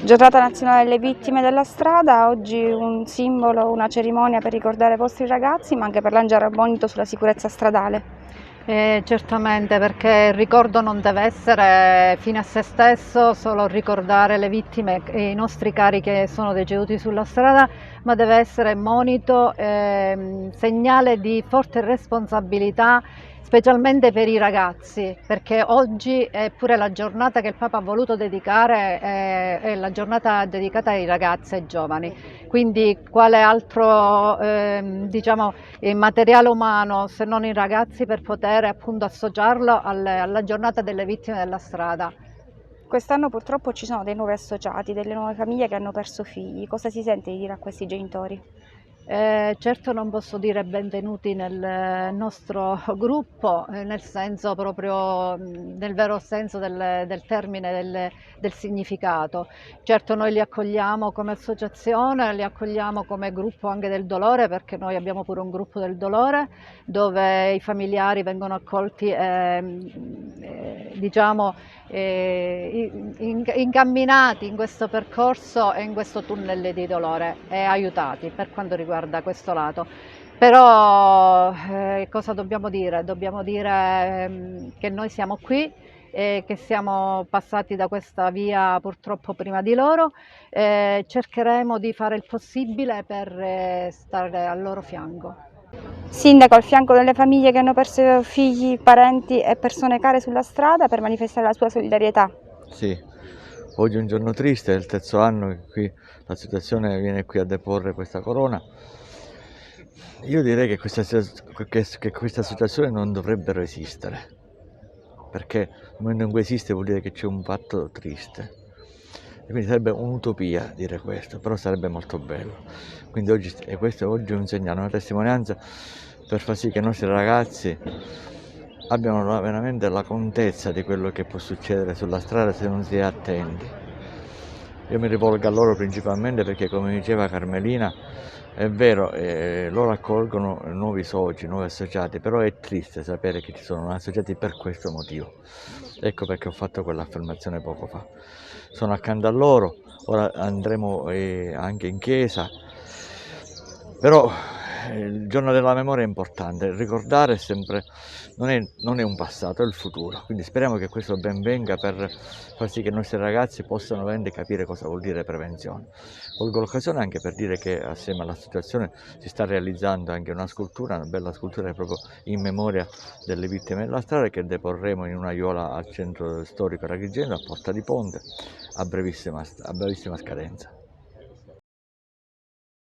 Giornata nazionale delle vittime della strada, oggi un simbolo, una cerimonia per ricordare i vostri ragazzi, ma anche per lanciare un monito sulla sicurezza stradale. Certamente, perché il ricordo non deve essere fine a se stesso, solo ricordare le vittime e i nostri cari che sono deceduti sulla strada, ma deve essere monito, segnale di forte responsabilità, specialmente per i ragazzi, perché oggi è pure la giornata che il Papa ha voluto dedicare, è la giornata dedicata ai ragazzi e ai giovani. Quindi quale altro diciamo, materiale umano se non i ragazzi per poter appunto associarlo alla giornata delle vittime della strada. Quest'anno purtroppo ci sono dei nuovi associati, delle nuove famiglie che hanno perso figli. Cosa si sente di dire a questi genitori? Certo non posso dire benvenuti nel nostro gruppo, nel senso proprio, nel vero senso del termine, del significato. Certo noi li accogliamo come associazione, li accogliamo come gruppo anche del dolore, perché noi abbiamo pure un gruppo del dolore dove i familiari vengono accolti, diciamo, incamminati in questo percorso e in questo tunnel di dolore e aiutati per quanto riguarda questo lato. Però cosa dobbiamo dire? Dobbiamo dire che noi siamo qui e che siamo passati da questa via purtroppo prima di loro, cercheremo di fare il possibile per stare al loro fianco. Sindaco al fianco delle famiglie che hanno perso figli, parenti e persone care sulla strada per manifestare la sua solidarietà. Sì, oggi è un giorno triste, è il terzo anno che qui la situazione viene qui a deporre questa corona. Io direi che questa situazione non dovrebbero esistere, perché nel momento in cui esiste vuol dire che c'è un fatto triste. E quindi sarebbe un'utopia dire questo, però sarebbe molto bello. Quindi questo oggi è un segnale, una testimonianza per far sì che i nostri ragazzi abbiano veramente la contezza di quello che può succedere sulla strada se non si è attenti. Io mi rivolgo a loro principalmente perché, come diceva Carmelina, è vero, loro accolgono nuovi soci, nuovi associati, però è triste sapere che ci sono associati per questo motivo. Ecco perché ho fatto quell'affermazione poco fa. Sono accanto a loro, ora andremo anche in chiesa, però il giorno della memoria è importante, ricordare è sempre, non è un passato, è il futuro, quindi speriamo che questo ben venga per far sì che i nostri ragazzi possano veramente capire cosa vuol dire prevenzione. Colgo l'occasione anche per dire che assieme all'associazione si sta realizzando anche una scultura, una bella scultura proprio in memoria delle vittime della strada, che deporremo in una aiuola al centro storico Raghigeno, a Porta di Ponte, a brevissima scadenza.